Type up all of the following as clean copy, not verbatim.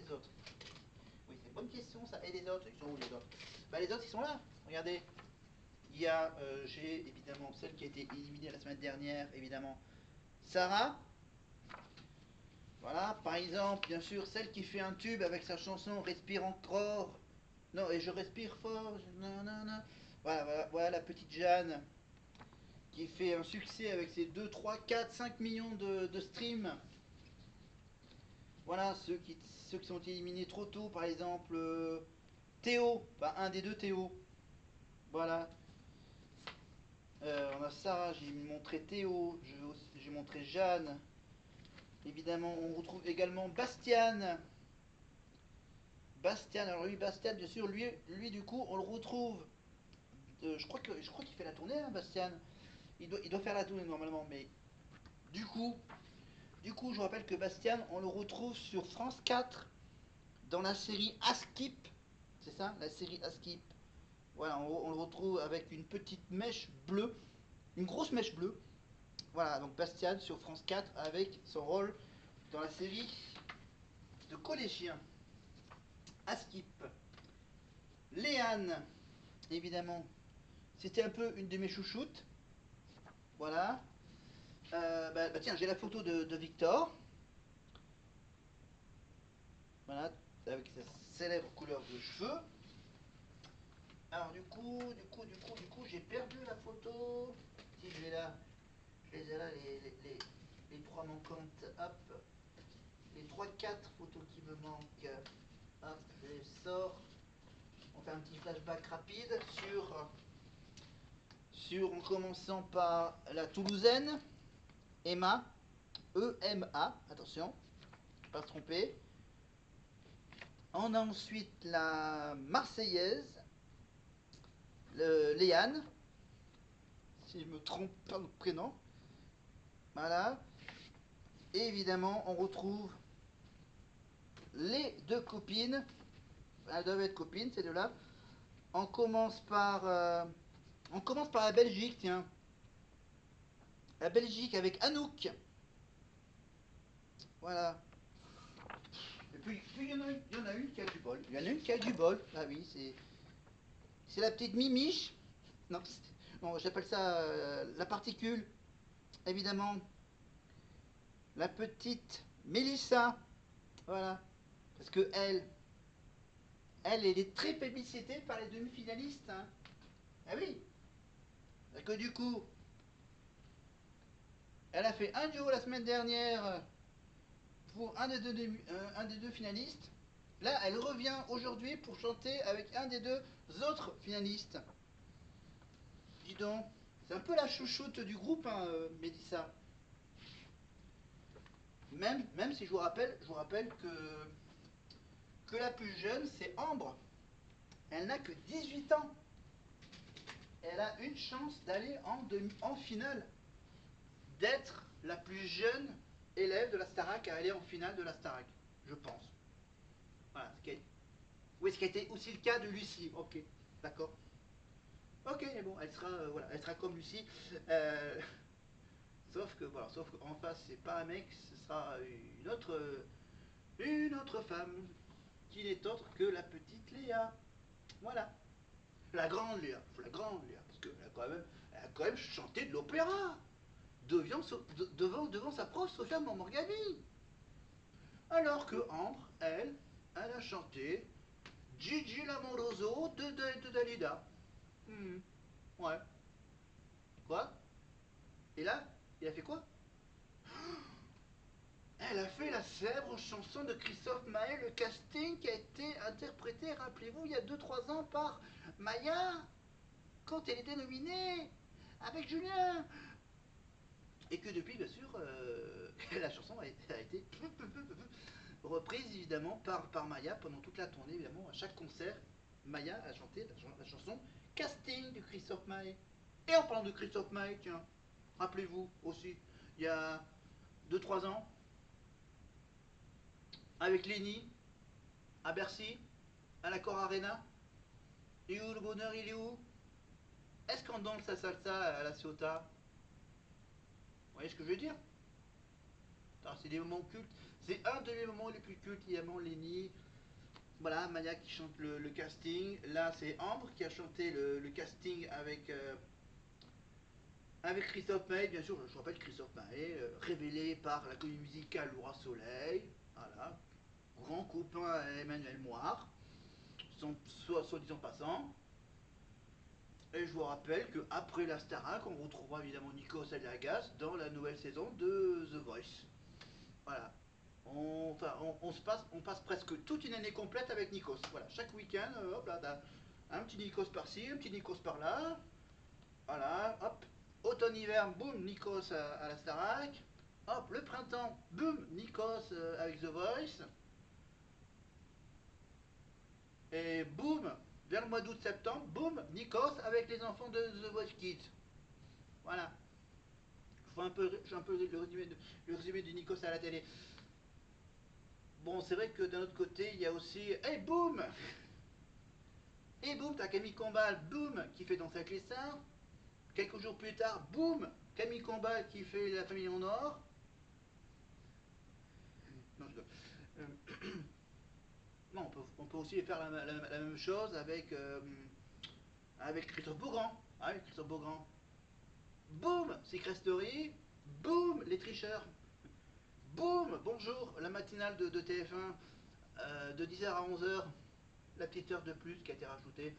les autres? Oui, c'est une bonne question ça. Et les autres, ils sont où les autres? Bah les autres ils sont là, regardez. Il y a, j'ai évidemment celle qui a été éliminée la semaine dernière, évidemment, Sarah. Voilà, par exemple, bien sûr, celle qui fait un tube avec sa chanson Respire encore. Non, et je respire fort. Non, non, non. Voilà, voilà, voilà la petite Jeanne qui fait un succès avec ses 2, 3, 4, 5 millions de streams. Voilà, ceux qui sont éliminés trop tôt, par exemple, Théo, enfin un des deux Théo. Voilà. On a Sarah, j'ai montré Théo, j'ai montré Jeanne. Évidemment, on retrouve également Bastian. Bastian, alors lui, Bastian, bien sûr, lui du coup, on le retrouve. Je crois qu'il fait la tournée, hein, Bastian. Il doit faire la tournée normalement, mais du coup, je rappelle que Bastian, on le retrouve sur France 4 dans la série Askip. C'est ça, la série Askip. Voilà, on le retrouve avec une petite mèche bleue, une grosse mèche bleue. Voilà, donc Bastian sur France 4 avec son rôle dans la série de collégien. Askip. Léane, évidemment, c'était un peu une de mes chouchoutes. Voilà. Tiens, j'ai la photo de Victor. Voilà, avec sa célèbre couleur de cheveux. Alors du coup, j'ai perdu la photo. Si je l'ai là, je les ai là, les trois manquantes. Hop, les trois, quatre photos qui me manquent. Hop, je les sors. On fait un petit flashback rapide en commençant par la Toulousaine, Emma, E-M-A, attention, pas se tromper. On a ensuite la Marseillaise, Léane, si je me trompe pas le prénom. Voilà. Et évidemment, on retrouve les deux copines. Elles doivent être copines, ces deux-là. On commence par, la Belgique, tiens. La Belgique avec Anouk. Voilà. Et puis il y en a une qui a du bol. Il y en a une qui a du bol. Ah oui, c'est la petite Mimiche. Non, non, j'appelle ça la particule. Évidemment, la petite Mélissa. Voilà. Parce que elle est très publicitée par les demi-finalistes. Hein. Ah oui. Parce que du coup, elle a fait un duo la semaine dernière pour un des deux finalistes. Là, elle revient aujourd'hui pour chanter avec un des deux autres finalistes. Dis donc, c'est un peu la chouchoute du groupe, hein, Mélissa. Même si je vous rappelle que la plus jeune, c'est Ambre. Elle n'a que 18 ans. Elle a une chance d'aller en finale, d'être la plus jeune élève de la Starac à aller en finale de la Starac, je pense. Voilà. Oui, ce qui a été aussi le cas de Lucie. Ok, d'accord. Ok, mais bon, voilà, elle sera comme Lucie. Euh, sauf qu'en face, c'est pas un mec, ce sera une autre femme qui n'est autre que la petite Léa. Voilà. La grande Léa, la grande Léa, parce qu'elle a quand même chanté de l'opéra devant sa prof Sophia Morgani. Alors que Ambre, elle a chanté Gigi l'amoroso de Dalida. Hmm, ouais. Quoi? Et là, il a fait quoi? Elle a fait la célèbre chanson de Christophe Maé, le casting qui a été interprété, rappelez-vous, il y a 2 3 ans par Maya, quand elle était nominée avec Julien. Et que depuis, bien sûr, la chanson a été reprise évidemment par Maya pendant toute la tournée, évidemment, à chaque concert. Maya a chanté la chanson Casting de Christophe Maé. Et en parlant de Christophe Maé, tiens, rappelez-vous aussi, il y a 2 3 ans, avec Lenny, à Bercy, à l'Accor Arena. Et où le bonheur, il est où? Est-ce qu'on danse la salsa à la Ciotat? Vous voyez ce que je veux dire? C'est des moments cultes. C'est un de mes moments les plus cultes, évidemment, Lenny. Voilà, Maya qui chante le casting. Là, c'est Ambre qui a chanté le casting avec Christophe Maé, bien sûr. Je rappelle Christophe Maé, révélé par la comédie musicale Laura Soleil. Voilà, grand copain à Emmanuel Moire, son soi-disant passant. Et je vous rappelle qu'après la Starac, on retrouvera évidemment Nikos Aliagas dans la nouvelle saison de The Voice. Voilà. On passe presque toute une année complète avec Nikos. Voilà, chaque week-end, hop là, un petit Nikos par-ci, un petit Nikos par-là. Voilà, hop. Automne-hiver, boum, Nikos à la Starac. Hop, le printemps, boum, Nikos avec The Voice. Et boum, vers le mois d'août-septembre, boum, Nikos avec les enfants de The Voice Kids. Voilà. Je fais un peu le résumé du Nikos à la télé. Bon, c'est vrai que d'un autre côté, il y a aussi. Hey, boum! Et boum, t'as Camille Combal, boum, qui fait Danser avec les stars. Quelques jours plus tard, boum, Camille Combal qui fait La famille en or. Non, non, on peut aussi faire la même chose avec Christophe Beaugrand. Ah oui, Christophe Beaugrand. Boum, Secret Story. Boum, Les Tricheurs. Boum, bonjour, la matinale de TF1 de 10h à 11h. La petite heure de plus qui a été rajoutée.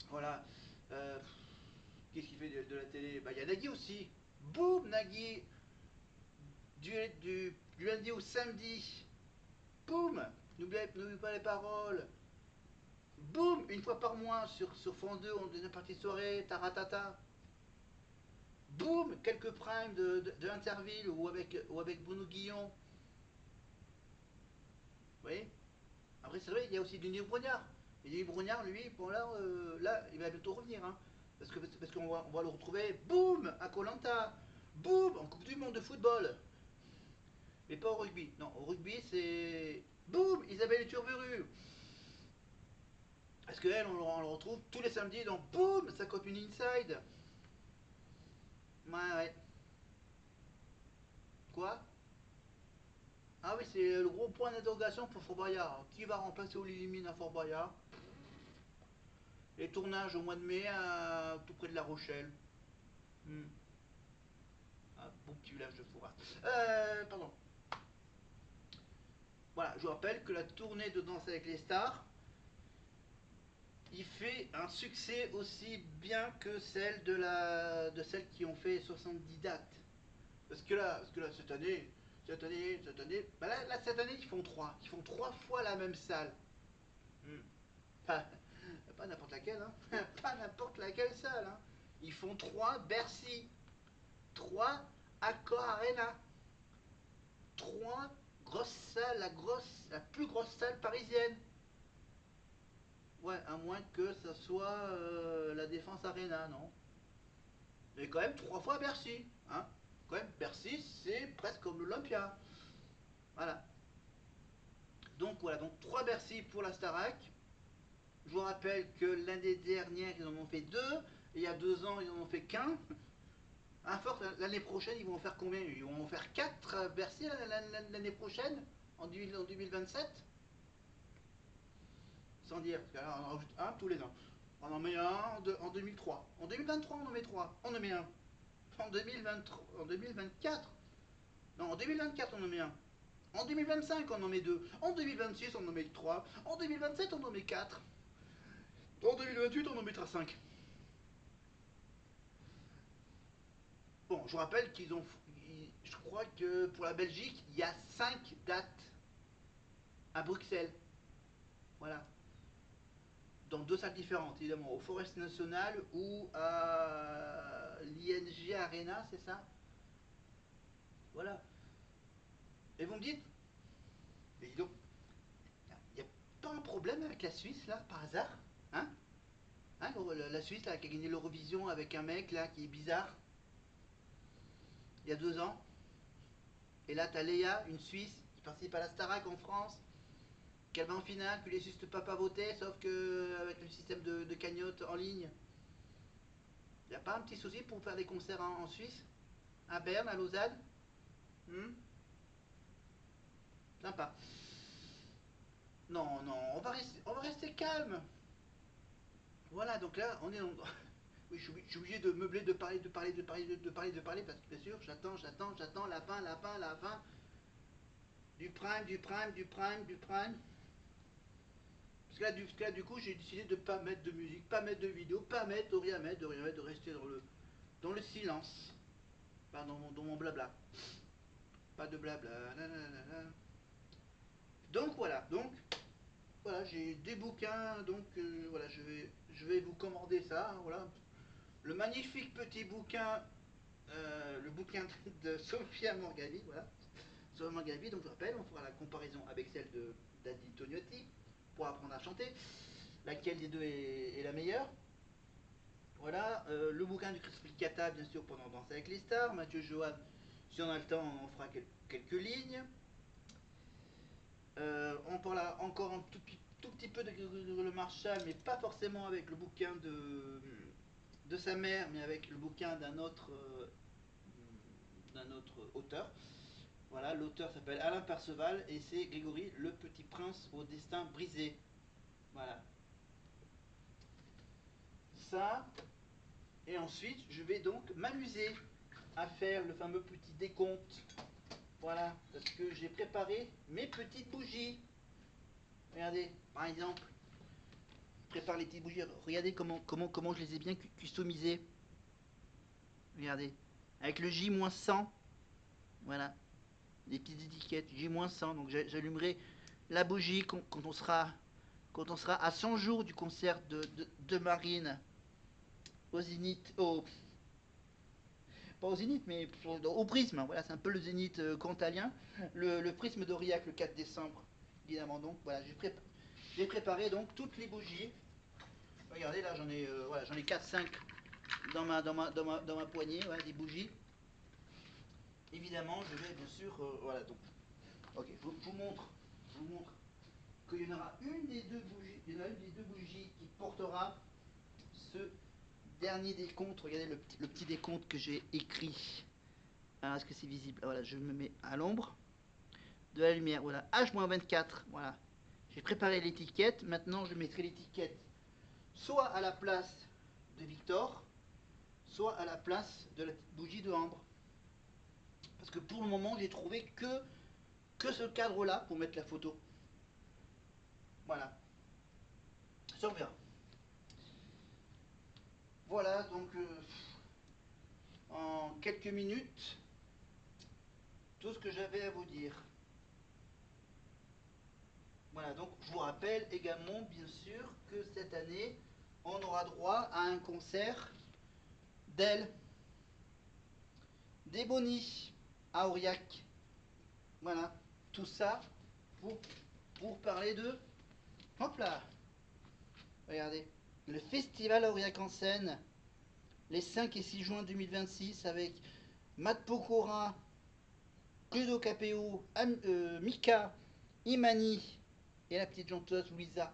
Voilà. Euh, Qu'est-ce qu'il fait de la télé? Bah, il y a Nagui aussi. Boum, Nagui. Du, du lundi au samedi. Boum, n'oublie pas les paroles. Boum, une fois par mois sur France 2, on deuxième partie de soirée, taratata. Boum, quelques primes de Interville ou avec Bruno Guillon. Vous voyez? Après, c'est vrai, il y a aussi Denis Brognard. Et Denis Brognard, lui, bon, là, il va bientôt revenir. Hein, parce qu'on va le retrouver, boum, à Koh Lanta. Boum, en Coupe du Monde de football. Mais pas au rugby. Non, au rugby, c'est. Boum, Isabelle Turburu. Parce qu'elle, on le retrouve tous les samedis dans Boum, sa copine Inside. Ouais, ouais. Quoi? Ah oui, c'est le gros point d'interrogation pour Fort Boyard. Qui va remplacer Olivier Mine à Fort Boyard? Les tournages au mois de mai tout près de La Rochelle. Hmm. Un beau petit village de Fouras. Pardon. Voilà, je vous rappelle que la tournée de Danse avec les stars, il fait un succès aussi bien que celle de celles qui ont fait 70 dates. Parce que là cette année, bah là, cette année ils font trois fois la même salle. Hmm. Pas, pas n'importe laquelle, hein. Pas n'importe laquelle salle, hein. Ils font trois Bercy, trois Accor Arena, trois grosses salles, la plus grosse salle parisienne. Ouais, à moins que ça soit la Défense Arena, non? Mais quand même trois fois Bercy, hein. Quand même, Bercy, c'est presque comme l'Olympia. Voilà. Donc voilà, donc trois Bercy pour la Starac. Je vous rappelle que l'année dernière, ils en ont fait deux. Et il y a 2 ans, ils en ont fait qu'un. À force, l'année prochaine, ils vont en faire combien? Ils vont en faire 4 Bercy l'année prochaine, en 2027. Sans dire, parce que là, on en rajoute un tous les ans. On en met un en 2003. En 2023, on en met 3. On en met un. En 2023, en 2024. Non, en 2024, on en met un. En 2025, on en met 2. En 2026, on en met 3. En 2027, on en met 4. En 2028, on en mettra 5. Bon, je vous rappelle qu'ils ont. Je crois que pour la Belgique, il y a 5 dates à Bruxelles. Voilà. Dans 2 salles différentes, évidemment. Au Forest National ou à l'ING Arena, c'est ça? Voilà. Et vous me dites, mais dis donc, il n'y a pas un problème avec la Suisse, là, par hasard? Hein? Hein, la Suisse, là, qui a gagné l'Eurovision avec un mec, là, qui est bizarre, il y a 2 ans. Et là, t'as Léa, une Suisse, qui participe à la Starac en France, qu'elle va en finale, que les Suisses ne peuvent pas voter, sauf que avec le système de cagnotte en ligne. Il n'y a pas un petit souci pour faire des concerts en Suisse? À Berne, à Lausanne? Hmm. Sympa. Non, non, on va rester calme. Voilà, donc là, on est en... Oui, je suis obligé de meubler, de parler, de parler, de parler, de parler, de parler, parce que bien sûr, j'attends, la fin, du prime, du prime, du prime, du prime. Parce que là, du coup, j'ai décidé de pas mettre de musique, pas mettre de vidéo, pas mettre, de rien mettre, de rien mettre, de rester dans le silence. Pas dans mon blabla. Pas de blabla. Nanana. Donc voilà, j'ai des bouquins, donc voilà, je vais vous commander ça, hein, voilà. Le magnifique petit bouquin, le bouquin de Sofia Morgavi, voilà. Sofia Morgavi, donc je rappelle, on fera la comparaison avec celle de d'Adi Tognotti pour apprendre à chanter. Laquelle des deux est la meilleure? Voilà, le bouquin du Chris Cata, bien sûr, pendant Danser avec les stars. Mathieu Johan, si on a le temps, on fera quelques lignes. On parlera encore un tout petit peu de Le Marchal, mais pas forcément avec le bouquin de sa mère, mais avec le bouquin d'un autre auteur. Voilà, l'auteur s'appelle Alain Perceval et c'est Grégory, le petit prince au destin brisé. Voilà. Ça, et ensuite, je vais donc m'amuser à faire le fameux petit décompte. Voilà, parce que j'ai préparé mes petites bougies. Regardez, par exemple, je prépare les petites bougies. Regardez comment je les ai bien customisées. Regardez, avec le J-100. Voilà, des petites étiquettes J-100. Donc j'allumerai la bougie quand on sera à 100 jours du concert de Marine au Zénith, pas au Zénith, mais au Prisme. Voilà, c'est un peu le Zénith cantalien. Le Prisme d'Aurillac le 4 décembre, évidemment. Donc voilà, j'ai préparé donc toutes les bougies. Regardez, là voilà, j'en ai 4-5 dans ma poignée, voilà, des bougies. Évidemment, je vais bien sûr, voilà, donc, ok, je vous montre qu'il y en aura une des deux bougies, il y en a une des deux bougies qui portera ce dernier décompte. Regardez le petit décompte que j'ai écrit. Alors, est-ce que c'est visible? Voilà, je me mets à l'ombre de la lumière. Voilà, H-24. Voilà. J'ai préparé l'étiquette. Maintenant, je mettrai l'étiquette soit à la place de Victor, soit à la place de la petite bougie de Ambre. Parce que pour le moment, j'ai trouvé que ce cadre-là pour mettre la photo. Voilà. Ça, on verra. Voilà, donc en quelques minutes, tout ce que j'avais à vous dire. Voilà, donc je vous rappelle également, bien sûr, que cette année, on aura droit à un concert d'elle, des Bonnie, à Aurillac. Voilà, tout ça pour, pour parler de... Hop là, regardez, le festival Aurillac en scène, les 5 et 6 juin 2026, avec Matt Pokora, Cluedo Capéo, Mika, Imani et la petite chanteuse Louisa.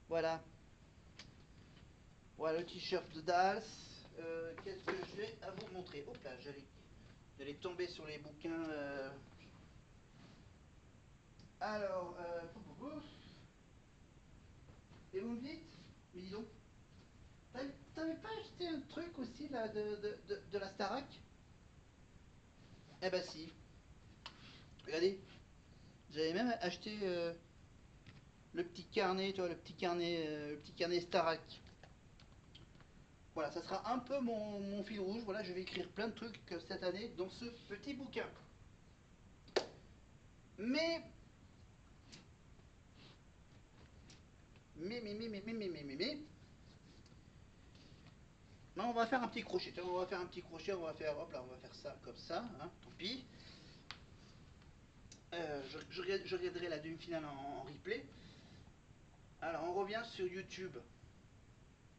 Voilà, voilà le t-shirt de Dals. Qu'est-ce que j'ai à vous montrer? Hop là, j'allais tomber sur les bouquins. Alors, et vous me dites, mais dis donc, t'avais pas acheté un truc aussi là de la Starac? Eh ben si, regardez, j'avais même acheté le petit carnet, tu vois, le petit carnet Starac. Voilà, ça sera un peu mon fil rouge. Voilà, je vais écrire plein de trucs cette année dans ce petit bouquin. Mais, mais, non, on va faire un petit crochet. On va faire un petit crochet, on va faire, hop là, on va faire ça comme ça, hein, tant pis. Je regarderai la demi-finale en replay. Alors, on revient sur YouTube.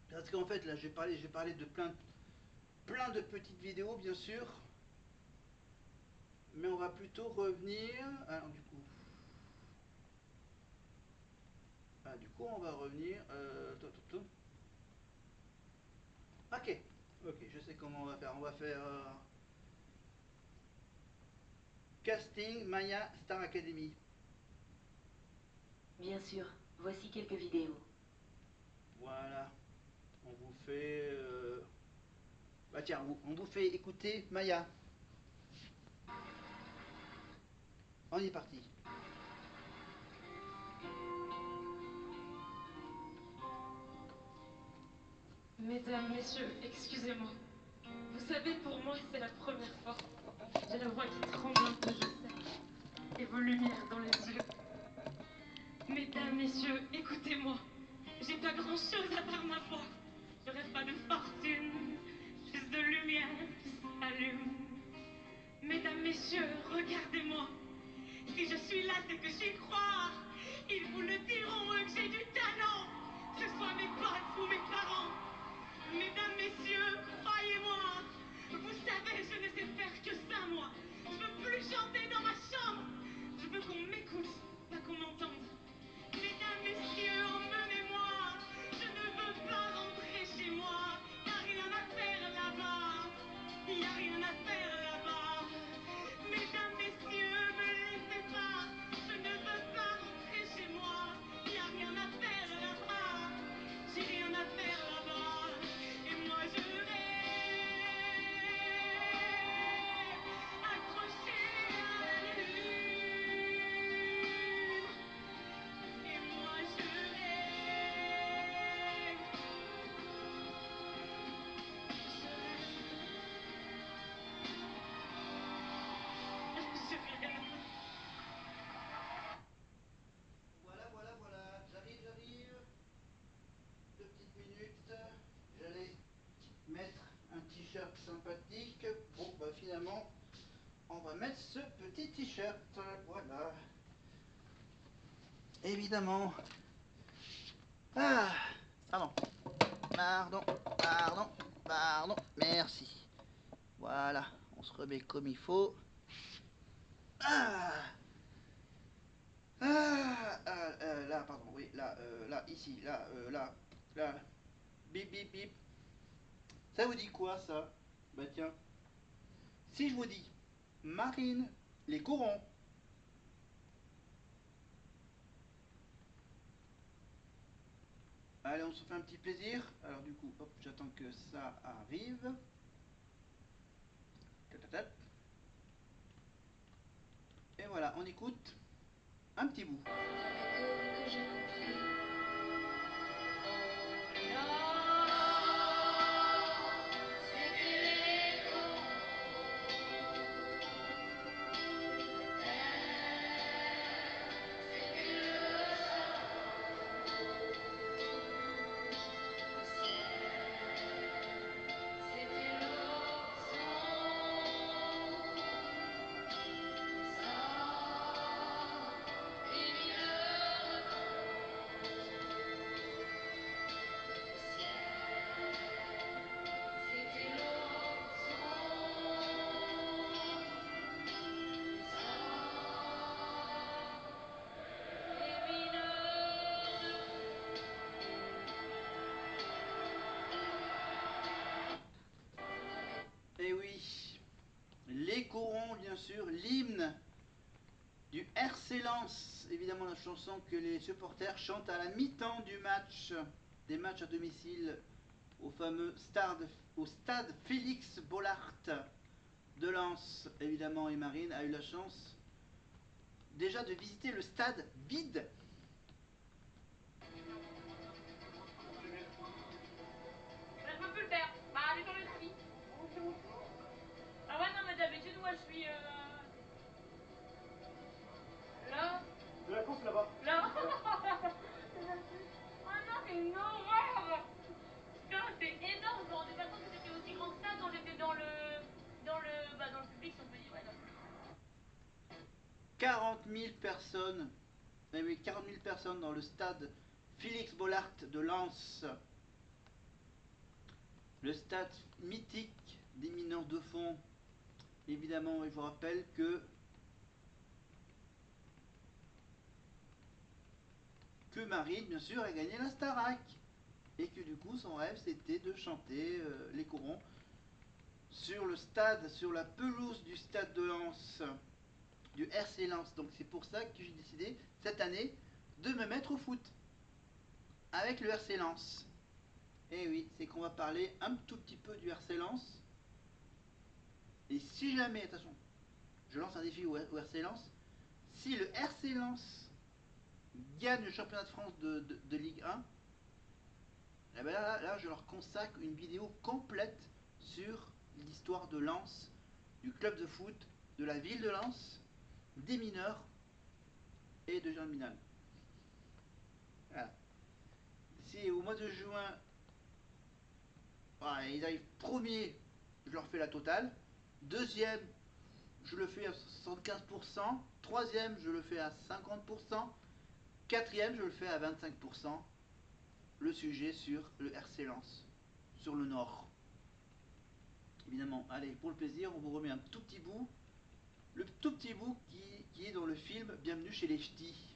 Parce qu'en fait, là, j'ai parlé de plein de petites vidéos, bien sûr. Mais on va plutôt revenir. Alors, du coup, on va revenir. Ok, ok, je sais comment on va faire. On va faire. Casting Maya Star Academy. Bien sûr, voici quelques vidéos. Voilà. On vous fait... Bah tiens, on vous fait écouter Maya. On est parti. Mesdames, messieurs, excusez-moi. Vous savez, pour moi, c'est la première fois. J'ai la voix qui tremble un peu, je sais. Et vos lumières dans les yeux. Mesdames, messieurs, écoutez-moi. J'ai pas grand-chose à part ma voix. Je rêve pas de fortune, juste de lumière qui s'allume. Mesdames, messieurs, regardez-moi. Si je suis là, c'est que j'y crois. Ils vous le diront, eux, que j'ai du talent. Que ce soit mes potes ou mes parents. Mesdames, messieurs, croyez-moi. Vous savez, je ne sais faire que ça, moi. Je veux plus chanter dans ma chambre. Je veux qu'on m'écoute, pas qu'on m'entende. Mesdames, messieurs, emmenez-moi. Je ne veux pas rentrer chez moi. Y a rien à faire là-bas. Y a rien à faire là-bas. Mesdames, messieurs, me laissez pas. Je ne veux pas rentrer chez moi. Y a rien à faire là-bas. J'ai rien à faire là-bas. Et moi je rêve. Accroché à la lune. Et moi je rêve. Je rêve. Voilà, voilà, voilà. J'arrive, j'arrive. 2 petites minutes. J'allais mettre un t-shirt sympathique. Bon, bah finalement, on va mettre ce petit t-shirt. Voilà. Évidemment. Ah, pardon. Pardon, pardon, pardon. Merci. Voilà, on se remet comme il faut. Ah, là, pardon, oui, là, ici, là. Bip, bip, bip. Ça vous dit quoi, ça? Bah tiens, si je vous dis Marine, les courants. Allez, on se fait un petit plaisir. Alors du coup, hop, j'attends que ça arrive. Tatatat. Et voilà, on écoute un petit bout. Que j'ai compris. Oh là, c'était l'écho. C'était le c'était Et oui, les corons, bien sûr, l'hymne du RC Lens, évidemment la chanson que les supporters chantent à la mi-temps du match, des matchs à domicile au fameux stade Félix Bollard de Lens. Évidemment, et Marine a eu la chance déjà de visiter le stade vide. Je peux plus le faire. Bah, allez dans le ski. Ah ouais, non, mais d'habitude, moi, je suis là. De la course là-bas. Là. Ah non, c'est une horreur. Putain, c'est énorme. Je me rendais pas compte que c'était aussi grand que ça quand j'étais dans le public, si on peut dire. Ouais, dans le public. 40 000 personnes, eh oui, 40 000 personnes dans le stade Félix Bollard de Lens. Le stade mythique des mineurs de fond. Évidemment, je vous rappelle que Marine, bien sûr, a gagné la Starac. Et que du coup, son rêve, c'était de chanter les corons sur le stade, sur la pelouse du stade de Lens. du RC Lens. Donc c'est pour ça que j'ai décidé cette année de me mettre au foot avec le RC Lens. Et oui, c'est qu'on va parler un tout petit peu du RC Lens. Et si jamais, attention, je lance un défi au RC Lens, si le RC Lens gagne le championnat de France de Ligue 1, et ben là, je leur consacre une vidéo complète sur l'histoire de Lens, du club de foot, de la ville de Lens, des mineurs et de Germinal. Voilà. Si au mois de juin, voilà, ils arrivent premier, je leur fais la totale. Deuxième, je le fais à 75%. Troisième, je le fais à 50%. Quatrième, je le fais à 25%. Le sujet sur le RC Lens, sur le Nord. Évidemment, allez, pour le plaisir, on vous remet un tout petit bout, le tout petit bout qui est dans le film Bienvenue chez les Ch'tis.